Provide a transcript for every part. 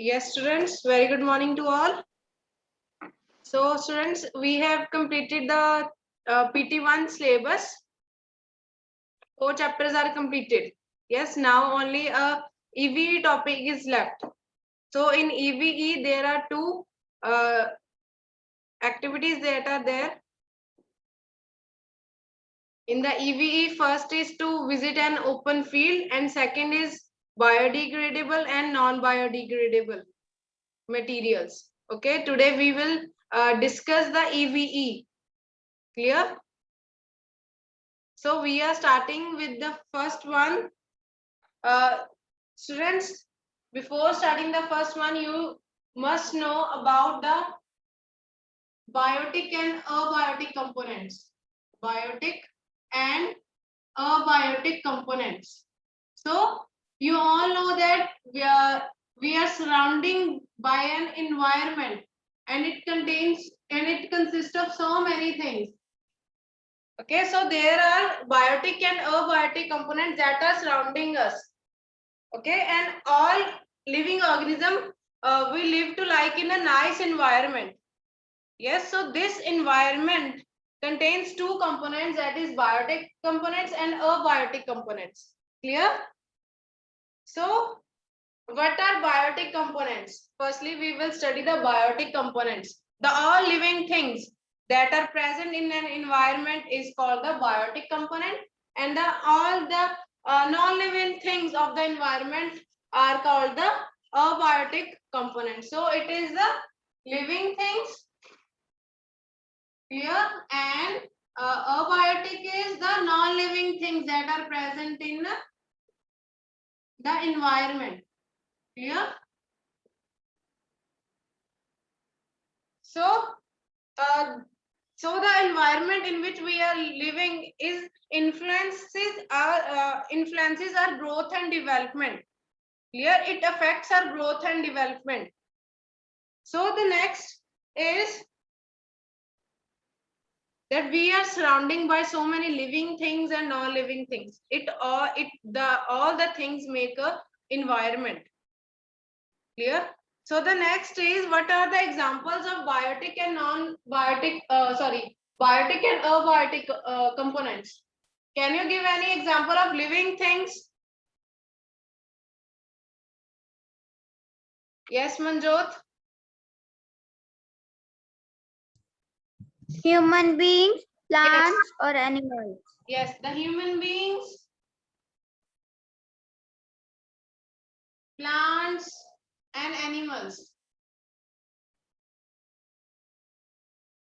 Yes, students, very good morning to all. So, students, we have completed the PT1 syllabus. 4 chapters are completed. Yes, now only a EVE topic is left. So, in EVE, there are two activities that are there. In the EVE, first is to visit an open field, and second is biodegradable and non-biodegradable materials. Okay, today we will discuss the EVE. Clear? So we are starting with the first one. Students, before starting the first one, you must know about the biotic and abiotic components. Biotic and abiotic components. So you all know that we are surrounding by an environment, and it consists of so many things. Okay, so there are biotic and abiotic components that are surrounding us. Okay, and all living organism we live to like in a nice environment. Yes, so this environment contains two components, that is biotic components and abiotic components. Clear? So what are biotic components? Firstly, we will study the biotic components. The all living things that are present in an environment is called the biotic component, and all the non-living things of the environment are called the abiotic component. So it is the living things here, and abiotic is the non-living things that are present in the environment. Clear? So so the environment in which we are living is influences our growth and development. Clear? It affects our growth and development. So the next is that we are surrounding by so many living things and non-living things. All the things make a environment. Clear? So the next is, what are the examples of biotic and non-biotic, biotic and abiotic components? Can you give any example of living things? Yes, Manjot? Human beings, plants, or animals. Yes, the human beings, plants, and animals.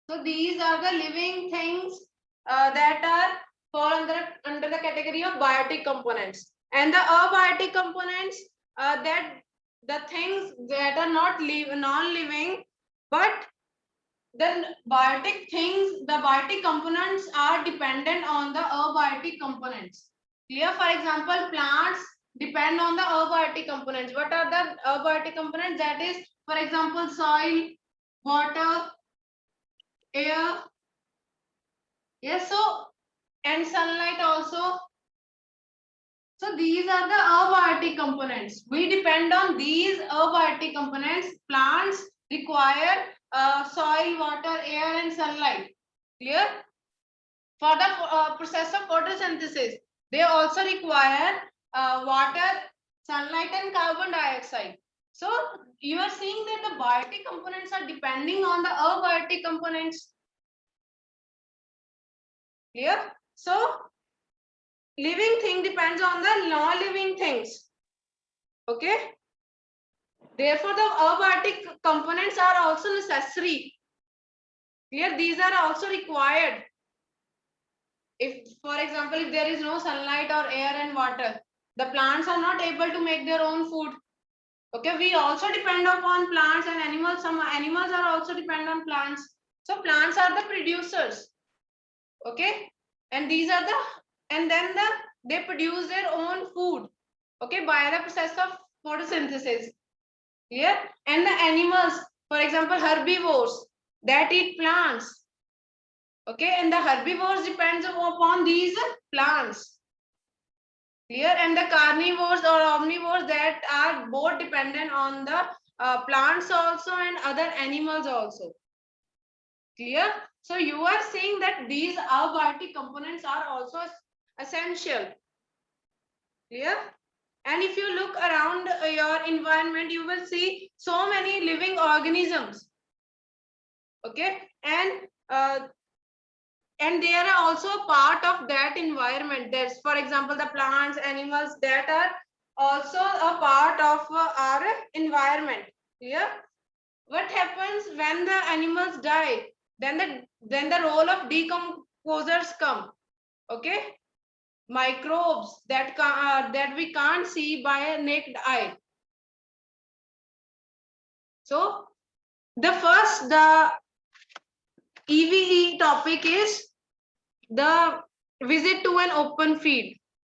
So these are the living things that are fall under the category of biotic components, and the abiotic components, that the things that are not non-living, but the biotic components are dependent on the abiotic components. Clear? For example, plants depend on the abiotic components. What are the abiotic components? That is, for example, soil, water, air. Yes, so and sunlight also. So these are the abiotic components. We depend on these abiotic components. Plants require soil, water, air, and sunlight. Clear? For the process of photosynthesis, they also require water, sunlight, and carbon dioxide. So you are seeing that the biotic components are depending on the abiotic components. Clear? So living thing depends on the non-living things. Okay. Therefore, the abiotic components are also necessary. Clear? These are also required. If, for example, if there is no sunlight or air and water, the plants are not able to make their own food. Okay, we also depend upon plants and animals. Some animals are also depend on plants. So plants are the producers. Okay, and these are and then they produce their own food. Okay, by the process of photosynthesis. Clear? And the animals, for example, herbivores that eat plants. Okay, and the herbivores depends upon these plants. Clear? And the carnivores or omnivores that are both dependent on the plants also and other animals also. Clear? So you are saying that these abiotic components are also essential. Clear? And if you look around your environment, you will see so many living organisms. Okay, and they are also part of that environment. There's, for example, the plants, animals that are also a part of our environment. Yeah. What happens when the animals die? Then the role of decomposers come. Okay, microbes that we can't see by a naked eye. So the EVE topic is the visit to an open field.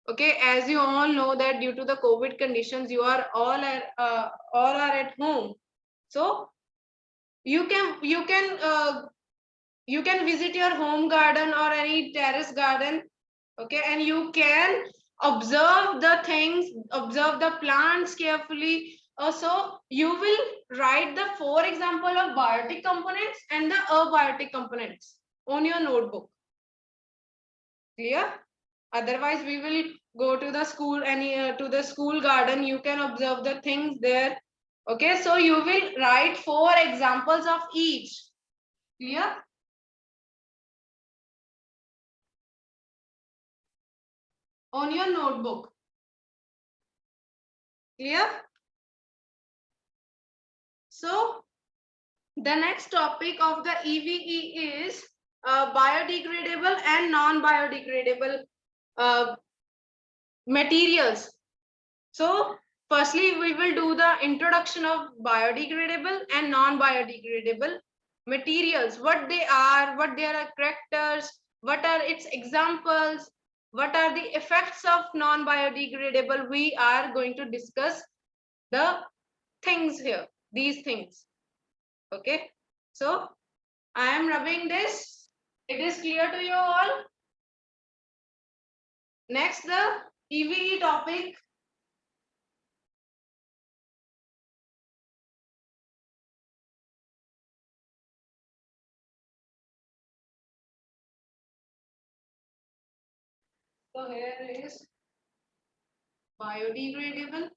Okay, as you all know that due to the COVID conditions, you are all at home. So you can visit your home garden or any terrace garden. Okay, and you can observe the things, observe the plants carefully. Also, you will write the 4 example of biotic components and the abiotic components on your notebook. Clear? Otherwise, we will go to the school and to the school garden. You can observe the things there. Okay, so you will write 4 examples of each. Clear? On your notebook. Clear? So the next topic of the EVE is biodegradable and non-biodegradable materials. So firstly, we will do the introduction of biodegradable and non-biodegradable materials, what they are, what their characters, what are its examples, what are the effects of non-biodegradable. We are going to discuss the things here, these things. Okay, so I am rubbing this. It is clear to you all. Next, the EVE topic. So here is biodegradable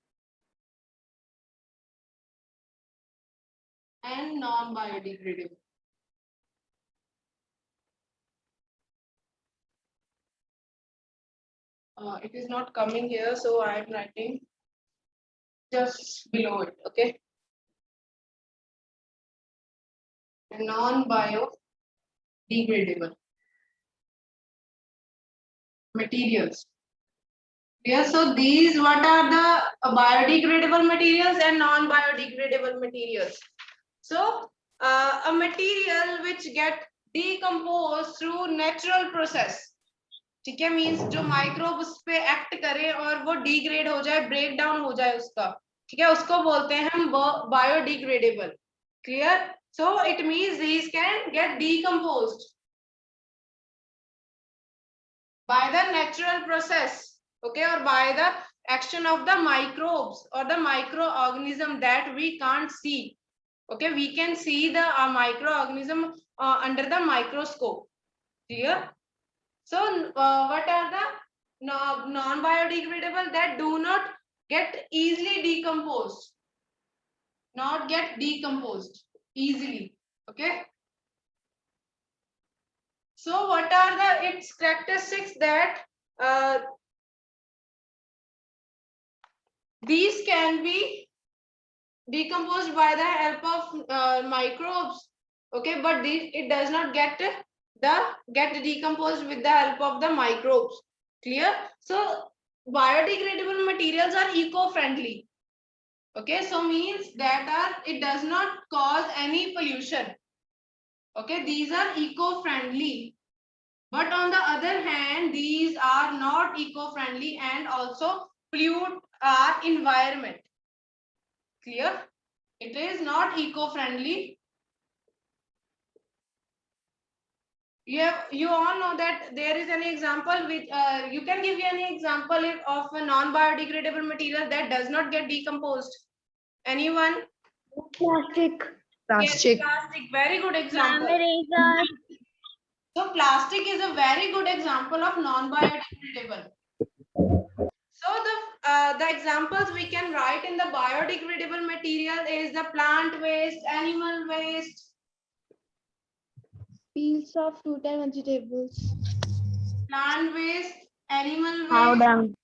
and non-biodegradable. It is not coming here, so I am writing just below it. Okay. Non-biodegradable materials. Yeah, so these, what are the biodegradable materials and non-biodegradable materials? So a material which get decomposed through natural process. ठीक है, means जो microbe उस पे act करे और वो degrade हो जाए, ब्रेक डाउन हो जाए उसका, ठीक है, उसको बोलते हैं हम biodegradable. Clear? So it means these can get decomposed by the natural process, okay, or by the action of the microbes or the microorganism that we can't see. Okay, we can see the microorganism under the microscope. Clear? So what are the non-biodegradable? That do not get easily decomposed, not get decomposed easily. Okay, so what are the its characteristics? That these can be decomposed by the help of microbes. Okay, but it does not get decomposed with the help of the microbes. Clear? So biodegradable materials are eco-friendly. Okay, so means that it does not cause any pollution. Okay, these are eco-friendly, but on the other hand, these are not eco-friendly and also pollute our environment. Clear? It is not eco-friendly. You all know that there is an example with you can give me any example of a non-biodegradable material that does not get decomposed. Anyone? Plastic. Yes, plastic. Very good example. Eraser. So plastic is a very good example of non-biodegradable. So the examples we can write in the biodegradable material is the plant waste, animal waste, Peels of fruit and vegetables. plant waste, animal Cow waste. dung.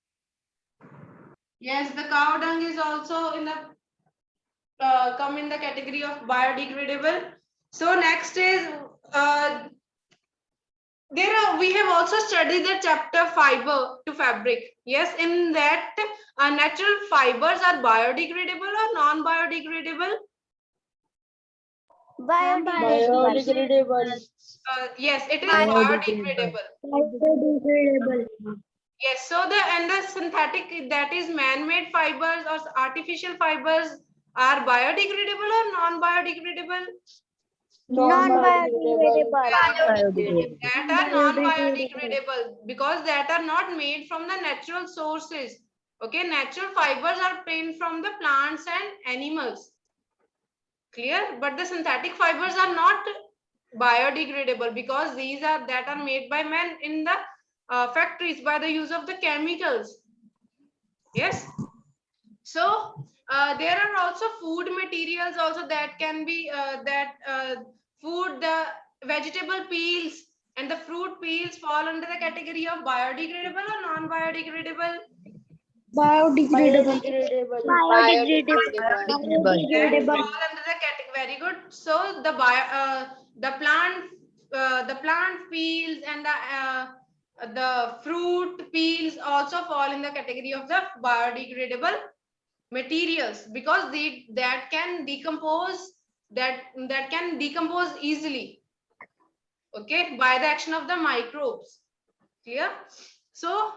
Yes, the cow dung is also in the come in the category of biodegradable. So next is we have also studied the chapter fiber to fabric. Yes, in that natural fibers are biodegradable or non-biodegradable. Biodegradable. Yes, it is biodegradable. Biodegradable. Yes, so the synthetic, that is man-made fibers or artificial fibers, are biodegradable or non-biodegradable? Non-biodegradable. That are non-biodegradable because that are not made from the natural sources. Okay, natural fibers are obtained from the plants and animals. Clear? But the synthetic fibers are not biodegradable because these are that are made by men in the factories by the use of the chemicals. Yes. So there are also food materials also that can be food, the vegetable peels and the fruit peels fall under the category of biodegradable or non-biodegradable. Biodegradable. That fall under the category. Very good. So the plant peels and the fruit peels also fall in the category of the biodegradable materials because that can decompose easily, okay, by the action of the microbes. Clear? So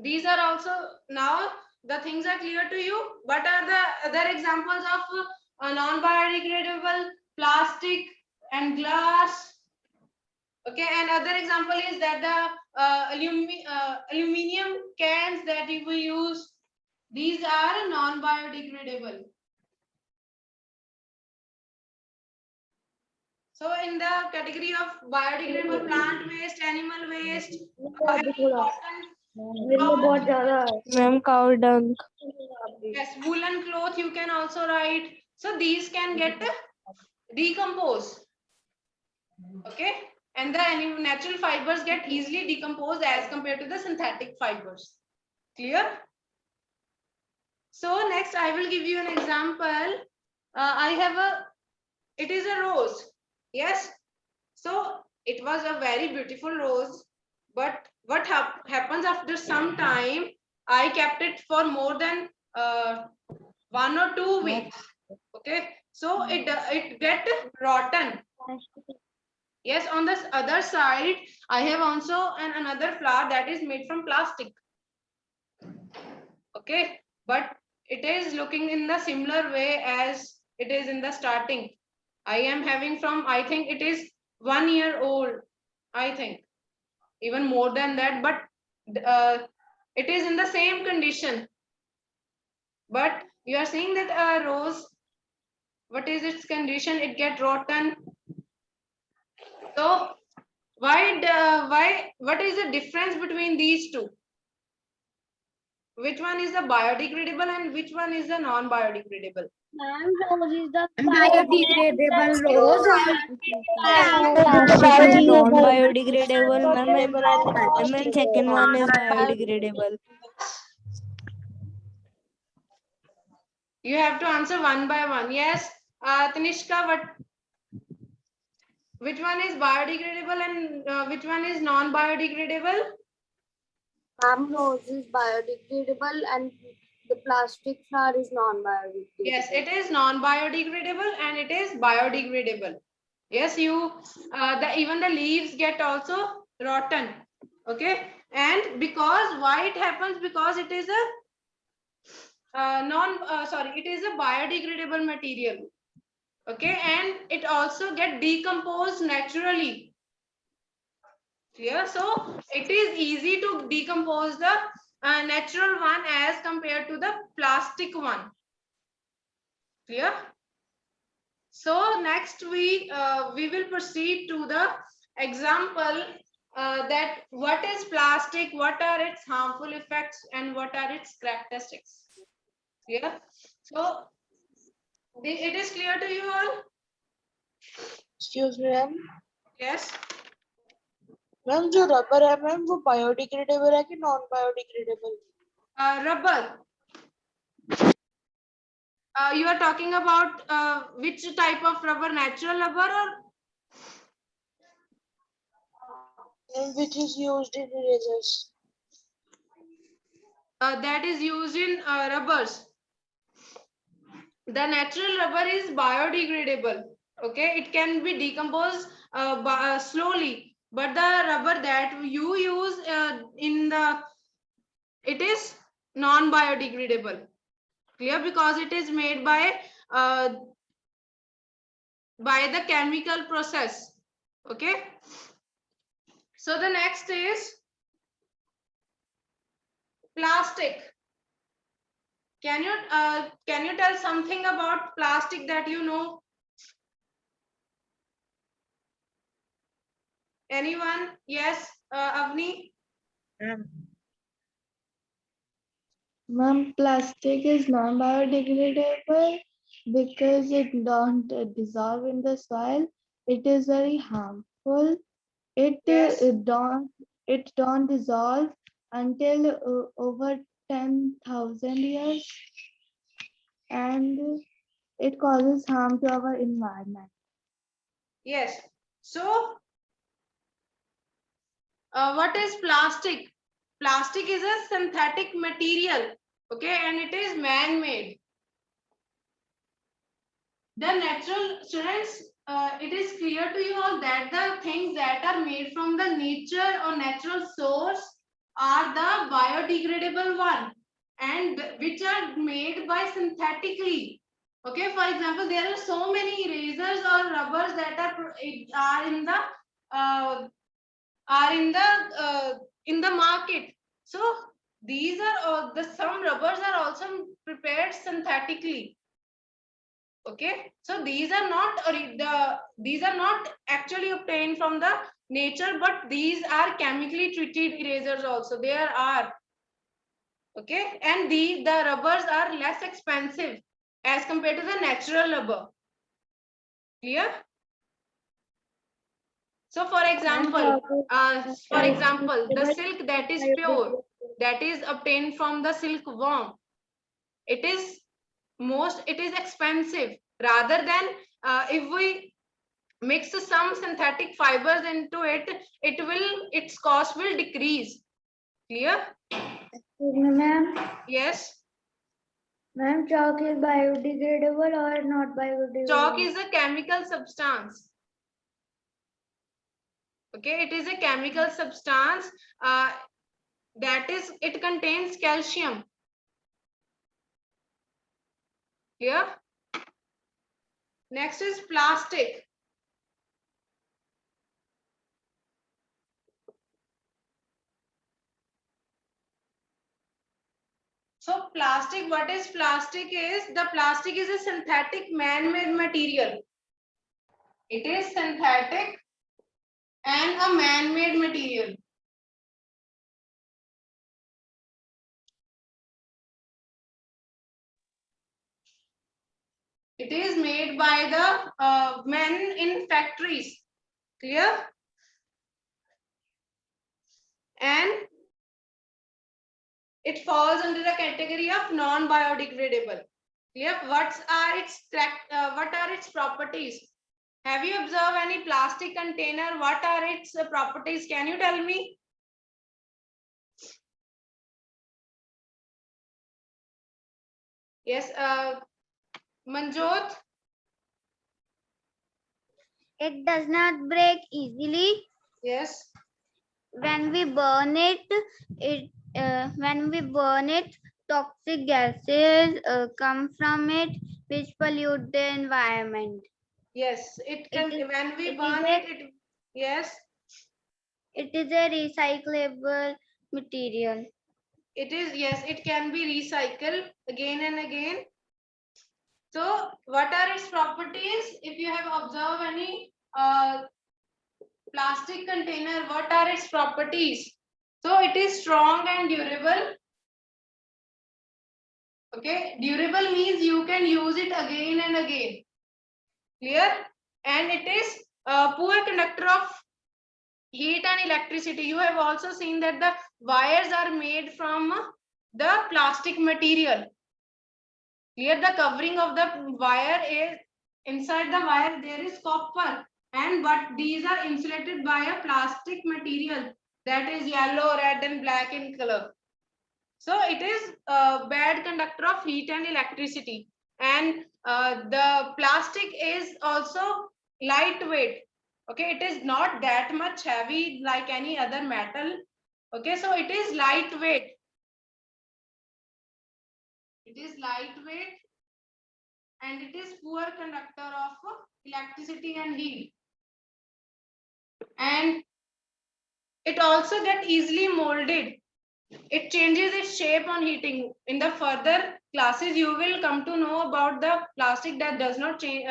these are also, now the things are clear to you. What are the other examples of non-biodegradable? Plastic and glass. Okay, and other example is that the aluminum cans that we use, these are non-biodegradable. So in the category of biodegradable, plant waste, animal waste, Ma'am, cow dung. yes, woolen cloth you can also write. So these can get decomposed. Okay, and the natural fibers get easily decomposed as compared to the synthetic fibers. Clear? So next I will give you an example. It is a rose. Yes. So it was a very beautiful rose, but what happens after some time, I kept it for more than 1 or 2 weeks. Okay, so it get rotten. Yes, on the other side, I have also another flower that is made from plastic. Okay, but it is looking in the similar way as it is in the starting. I am having from, I think it is 1 year old, I think even more than that, but it is in the same condition. But you are saying that a rose, what is its condition? It get rotten. So what is the difference between these two? Which one is the biodegradable and which one is the non-biodegradable? Rose is the Biodegradable rose. Plastic is Non-biodegradable, ma'am, and second one is biodegradable. You have to answer one by one. Yes, Tanishka, which one is biodegradable and which one is non-biodegradable? Rose is biodegradable and the plastic flower is non-biodegradable. Yes, it is non-biodegradable and it is biodegradable. Yes, even the leaves get also rotten. Okay, and because why it happens? Because it is a it is a biodegradable material. Okay, and it also get decomposed naturally. Clear? So it is easy to decompose the natural one as compared to the plastic one. Clear? So next we will proceed to the example that what is plastic, what are its harmful effects, and what are its characteristics. Yeah. So it is clear to you all? Excuse me, ma'am Yes. Ma'am जो rubber है ma'am वो biodegradable है कि non biodegradable? Rubber. You are talking about which type of rubber, natural rubber or Which is used in erasers. that is used in rubbers? The natural rubber is biodegradable. Okay, it can be decomposed slowly, but the rubber that you use it is non-biodegradable. Clear? Because it is made by the chemical process. Okay. So the next is plastic. Can you tell something about plastic that you know? Anyone? Yes, Avni. Ma'am, plastic is non-biodegradable because it don't dissolve in the soil. It is very harmful. Yes. It don't dissolve until over 10,000 years, and it causes harm to our environment. Yes. So, what is plastic? Plastic is a synthetic material, okay, and it is man-made. The natural students, it is clear to you all that the things that are made from the nature or natural source are the biodegradable one, and which are made by synthetically. Okay, for example, there are so many erasers or rubbers that are in the uh, in the market. So these are all the some rubbers are also prepared synthetically. Okay, so these are not actually obtained from the nature, but these are chemically treated erasers also. There are. Okay, and the rubbers are less expensive as compared to the natural rubber. Clear? So for example, the silk that is pure, that is obtained from the silkworm, it is expensive rather than if we mix some synthetic fibers into it, its cost will decrease. Clear? Ma'am, Yes. ma'am, chalk is biodegradable or not biodegradable? Chalk is a chemical substance. Okay, it is a chemical substance it contains calcium. Here. Next is plastic. So plastic, what is plastic is, the plastic is a synthetic man-made material. It is synthetic and a man-made material. It is made by the men in factories. Clear? And it falls under the category of non-biodegradable. Clear? What are its properties? Have you observed any plastic container? What are its properties? Can you tell me? Yes, Manjot. It does not break easily. Yes. When we burn it, toxic gases come from it, which pollute the environment. Yes, when we it burn is it, yes. It is a recyclable material. It is, yes, it can be recycled again and again. So what are its properties? If you have observed any plastic container, what are its properties? So it is strong and durable. Okay, durable means you can use it again and again. Clear? And it is a poor conductor of heat and electricity. You have also seen that the wires are made from the plastic material. Here the covering of the wire is inside the wire there is copper, and but these are insulated by a plastic material that is yellow, red and black in color. So it is a bad conductor of heat and electricity, and the plastic is also lightweight. Okay, it is not that much heavy like any other metal. Okay, so it is lightweight. It is lightweight and it is poor conductor of electricity and heat. And it also get easily molded. It changes its shape on heating. In the further classes, you will come to know about the plastic that does not change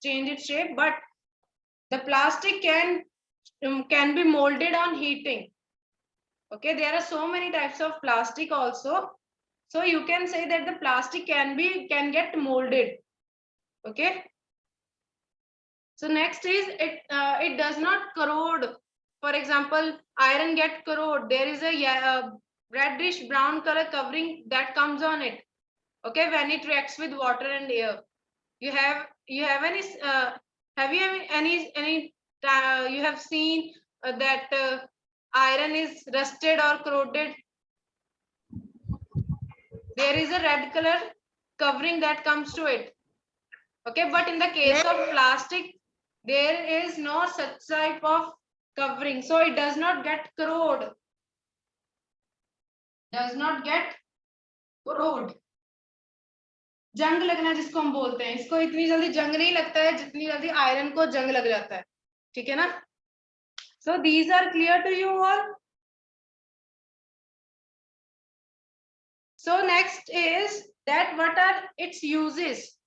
its shape, but the plastic can be molded on heating. Okay, there are so many types of plastic also. So you can say that the plastic can get molded. Okay. So next is it does not corrode. For example, iron get corrode. There is a reddish brown color covering that comes on it. Okay, when it reacts with water and air. You have any have you any you have seen that iron is rusted or corroded? There is a red color covering that comes to it. Okay, but in the case of plastic, there is no such type of covering, so it does not get corrode. Does not get corrode. जंग लगना जिसको हम बोलते हैं, इसको इतनी जल्दी जंग नहीं लगता है जितनी जल्दी आयरन को जंग लग जाता है. ठीक है ना? So these are clear to you all. So next is that what are its uses?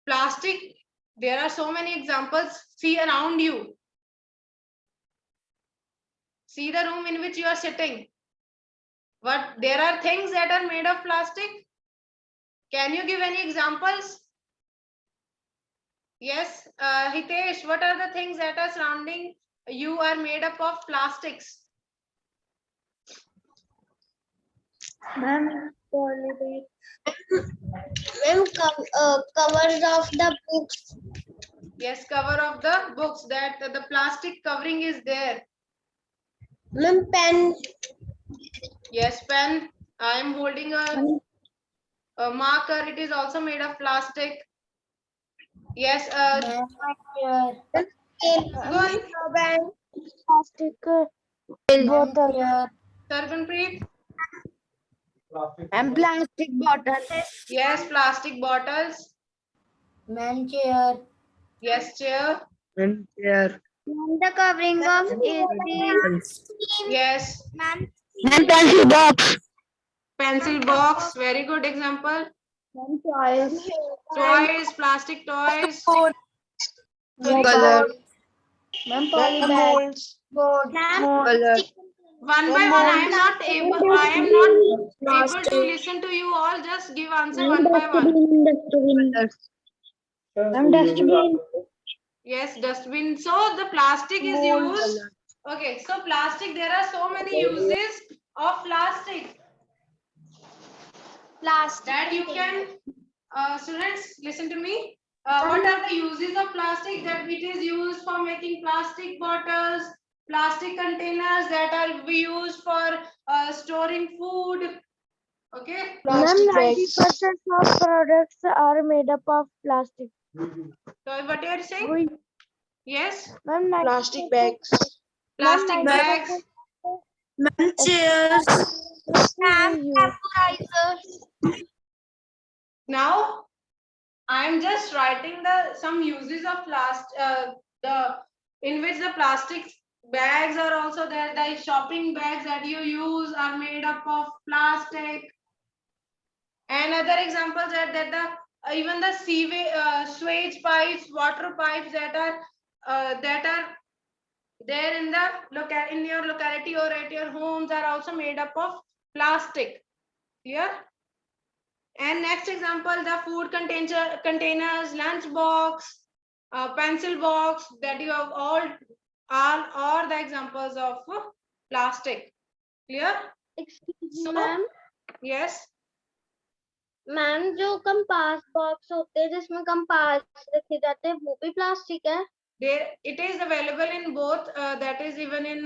Plastic, there are so many examples. See around you. See the room in which you are sitting. What there are things that are made of plastic. Can you give any examples? Yes, Hitesh, what are the things that are surrounding you are made up of plastics? Ma'am, polybag. Covers of the books. Yes, cover of the books, that the plastic covering is there. Ma'am, pen. Yes, pen. I am holding a marker. It is also made of plastic. Yes, Plastic bottle. Sargunpreet. And plastic bottle. Yes, plastic bottles. Man chair. Yes, chair. And the covering of AC. Yes, And pencil box. pencil box. Very good example. Ma'am, toys. Toys, plastic toys. Color. Ma'am, Ma'am, polybag. molds. Color. One by one, I am not able to listen to you all. Just give answer one by one. Dustbin. Yes, dustbin. So the plastic is used. Okay, so plastic, there are so many uses of plastic. That you can, students, listen to me. What are the uses of plastic? That it is used for making plastic bottles, plastic containers that are we use for storing food. Okay. Plastic Ma'am, bags. 90% of products are made up of plastic. So what you are saying? Yes. Ma'am, Plastic bags. Plastic bags. Man chairs. Now, I am just writing some uses of in which the plastic bags are also there. The shopping bags that you use are made up of plastic. And other examples are that even the sewage sewage pipes, water pipes that are there in in your locality or at your homes are also made up of plastic. Clear? And next example, the food containers, lunch box, pencil box that you have all are the examples of plastic. Clear? Excuse me, So, ma'am yes. Ma'am जो compass box होते हैं जिसमें compass रखे जाते हैं वो भी plastic है? There it is available in both. That is even in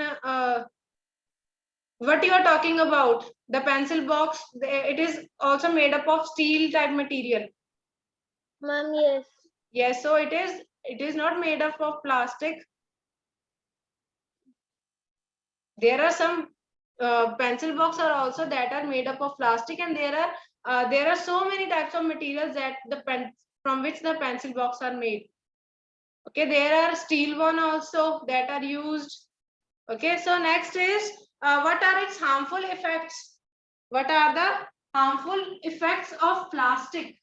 what you are talking about. The pencil box. It is also made up of steel type material. Ma'am yes. Yes, so it is. It is not made up of plastic. There are some pencil box are also that are made up of plastic, and there are so many types of materials that from which the pencil box are made. Okay, there are steel one also that are used. Okay, so next is what are its harmful effects? What are the harmful effects of plastic?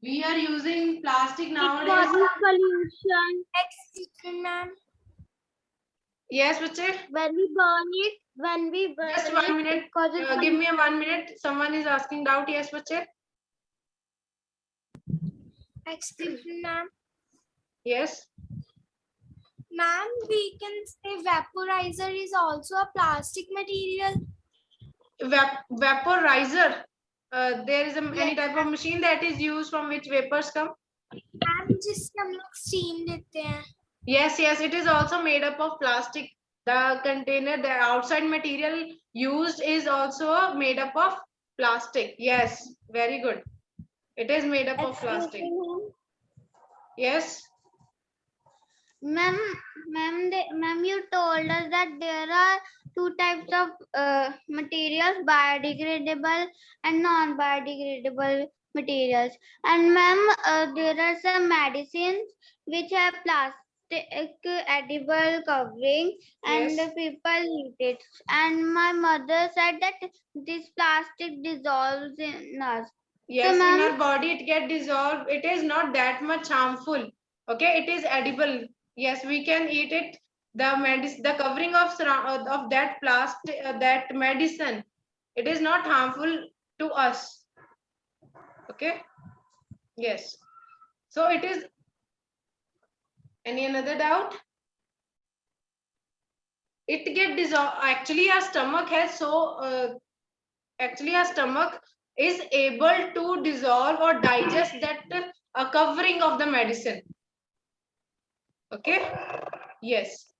We are using plastic nowadays. Causes pollution. Excuse ma'am. Yes, Bache? When we burn Just it, 1 minute. it causes Give me a 1 minute. Someone is asking doubt. Yes, Bache? Excuse me ma'am. Yes. Ma'am, we can say vaporizer is also a plastic material. Vaporizer. There is any type of machine that is used from which vapors come. Ma'am जिससे हम लोग steam देते हैं. Yes, yes, it is also made up of plastic. The container, the outside material used is also made up of plastic. Yes, very good. It is made up of plastic. Yes. Ma'am, you told us that there are two types of materials, biodegradable and non-biodegradable materials. And ma'am, there are some medicines which have plastic edible covering, and Yes. people eat it. And my mother said that this plastic dissolves in us. Yes, in ma'am- our body it get dissolved. It is not that much harmful. Okay, it is edible. Yes, we can eat it. The covering of that plastic, that medicine, it is not harmful to us. Okay. Yes. So it is. Any another doubt? It get dissolved. Actually, our stomach has actually our stomach is able to dissolve or digest that covering of the medicine. Okay. Yes.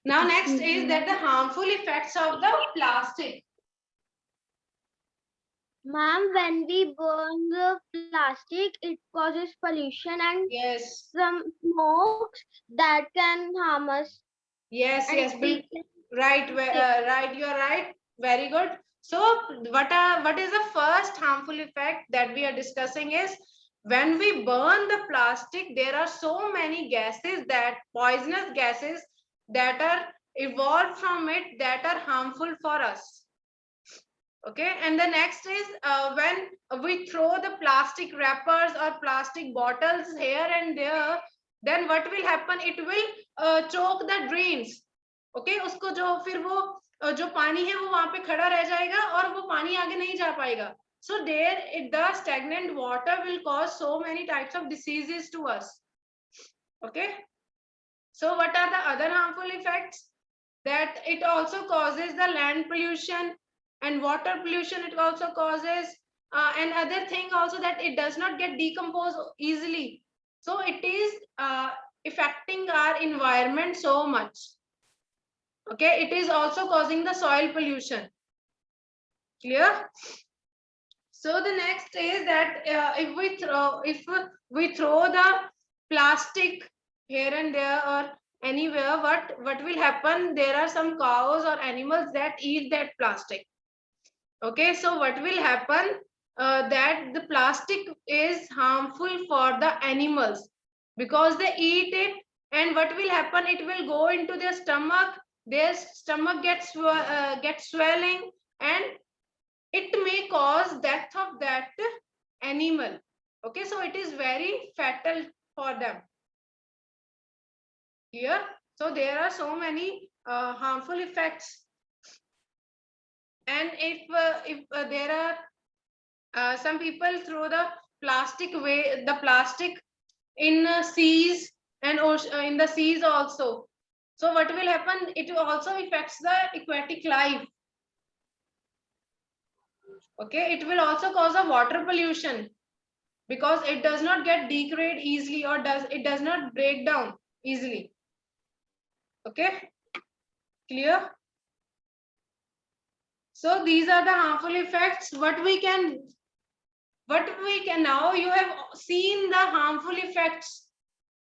Now next is that the harmful effects of the plastic. Ma'am, when we burn the plastic, it causes pollution and Yes. some smokes that can harm us. Yes. And Yes. we Right. Right. You are right. Very good. So what is the first harmful effect that we are discussing is when we burn the plastic, there are so many gases, that poisonous gases that are evolved from it that are harmful for us. Okay, and the next is when we throw the plastic wrappers or plastic bottles here and there, then what will happen? It will choke the drains. Okay, उसको जो फिर वो जो पानी है वो वहां पे खड़ा रह जाएगा और वो पानी आगे नहीं जा पाएगा. So there, the stagnant water will cause so many types of diseases to us. Okay. So what are the other harmful effects? That it also causes the land pollution and water pollution. It also causes and other thing also, that it does not get decomposed easily. So it is affecting our environment so much. Okay, it is also causing the soil pollution. Clear? So the next is that if we throw the plastic here and there or anywhere, what will happen? There are some cows or animals that eat that plastic. Okay, so what will happen? That the plastic is harmful for the animals because they eat it, and what will happen? It will go into their stomach. Their stomach gets swelling, and it may cause death of that animal. Okay, so it is very fatal for them. Here, so there are so many harmful effects. And if there are some people throw the plastic in seas and in the seas also. So what will happen? It also affects the aquatic life. Okay, it will also cause a water pollution because it does not get degrade easily, or it does not break down easily. Okay, clear? So these are the harmful effects. What we can now, you have seen the harmful effects.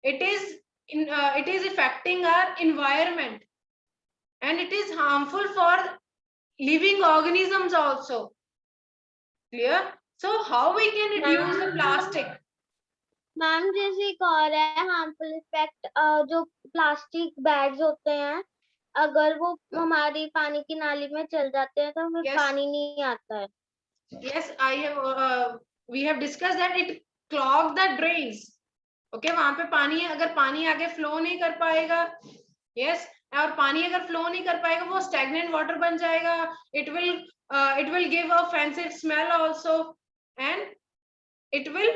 It is affecting our environment, and it is harmful for living organisms also. Clear? So how we can reduce the plastic? Ma'am जैसे एक और है harmful effect, जो plastic bags होते हैं, अगर वो हमारी पानी की नाली में चल जाते हैं तो फिर Yes. पानी नहीं आता है. Yes, we have discussed that it clog the drains. Okay, वहां पे पानी है, अगर पानी आगे फ्लो नहीं कर पाएगा, yes, और पानी अगर फ्लो नहीं कर पाएगा वो स्टैग्नेंट वाटर बन जाएगा. It will give a offensive smell also, and it will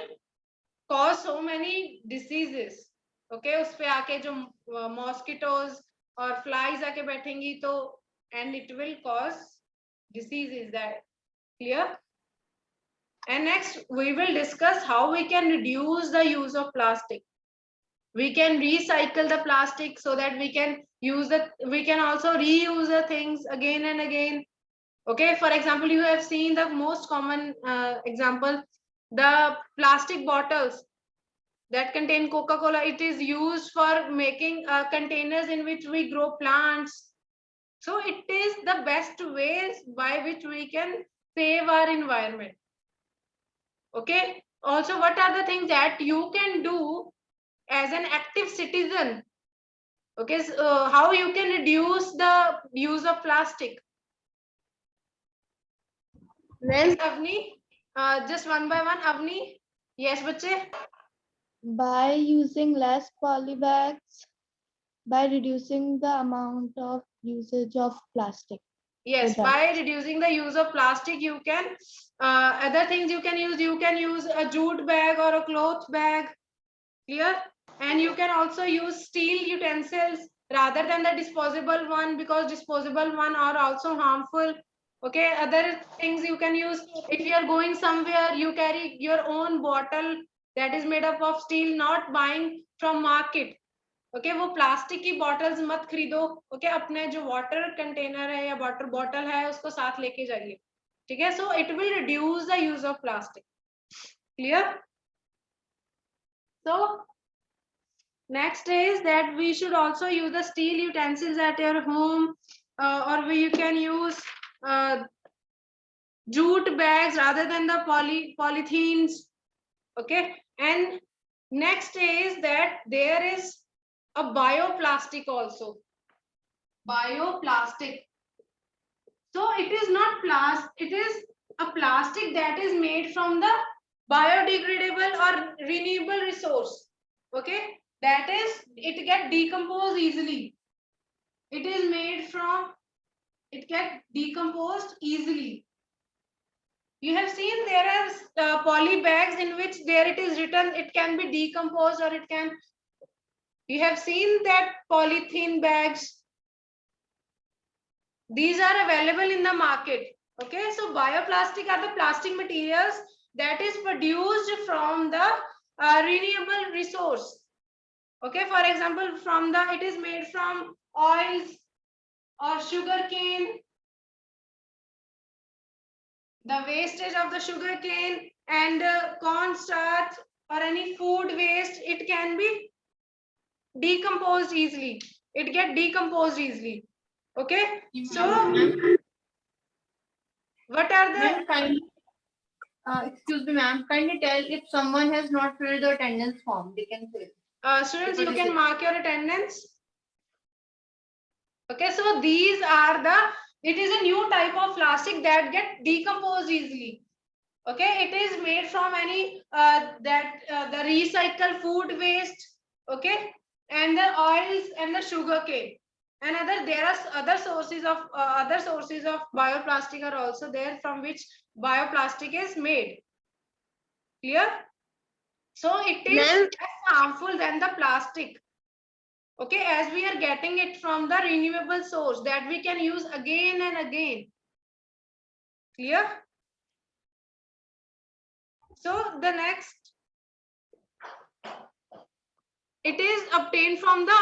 cause so many diseases. Okay, उस पे आके जो mosquitoes और flies आके बैठेंगी तो, and it will cause diseases. That clear? And next we will discuss how we can reduce the use of plastic. We can recycle the plastic so that we can also reuse the things again and again. Okay, for example, you have seen the most common example, the plastic bottles that contain Coca-Cola. It is used for making containers in which we grow plants. So it is the best ways by which we can save our environment. Okay, also what are the things that you can do as an active citizen? Okay, so how you can reduce the use of plastic? Yes, Avni, just one by one. Avni, yes, bache. By using less poly bags, by reducing the amount of usage of plastic. Yes, Okay. by reducing the use of plastic, you can other things you can use. You can use a jute bag or a cloth bag. Clear? And you can also use steel utensils rather than the disposable one, because disposable one are also harmful. Okay, other things you can use, if you are going somewhere, you carry your own bottle that is made up of steel, not buying from market. Okay, वो plastic की bottles मत खरीदो. Okay, अपने जो water container है या water bottle है उसको साथ लेके जाइए. ठीक है, so it will reduce the use of plastic. Clear? So next is that we should also use the steel utensils at your home, or you can use jute bags rather than the polythenes. Okay, and next is that there is a bioplastic also. Bioplastic. So it is not plastic, it is a plastic that is made from the biodegradable or renewable resource. Okay, that is, it get decomposed easily. It is made from, it get decomposed easily. You have seen there are poly bags in which there it is written it can be decomposed, or it can, you have seen that polythene bags. These are available in the market. Okay, so bioplastic are the plastic materials that is produced from the renewable resource. Okay, for example, it is made from oils or sugar cane, the wastage of the sugar cane and corn starch or any food waste. It can be decomposed easily. It get decomposed easily. Okay, so what are the Excuse me, ma'am. Kindly tell if someone has not filled the attendance form, they can fill. students, you can mark your attendance. Okay, so these are the, it is a new type of plastic that get decomposed easily. Okay, it is made from any the recycled food waste, okay, and the oils and the sugar cane. And there are other sources of bioplastic are also there, from which bioplastic is made. Clear? So it is Ma'am. less harmful than the plastic. Okay, as we are getting it from the renewable source that we can use again and again. Clear? So the next, it is obtained from the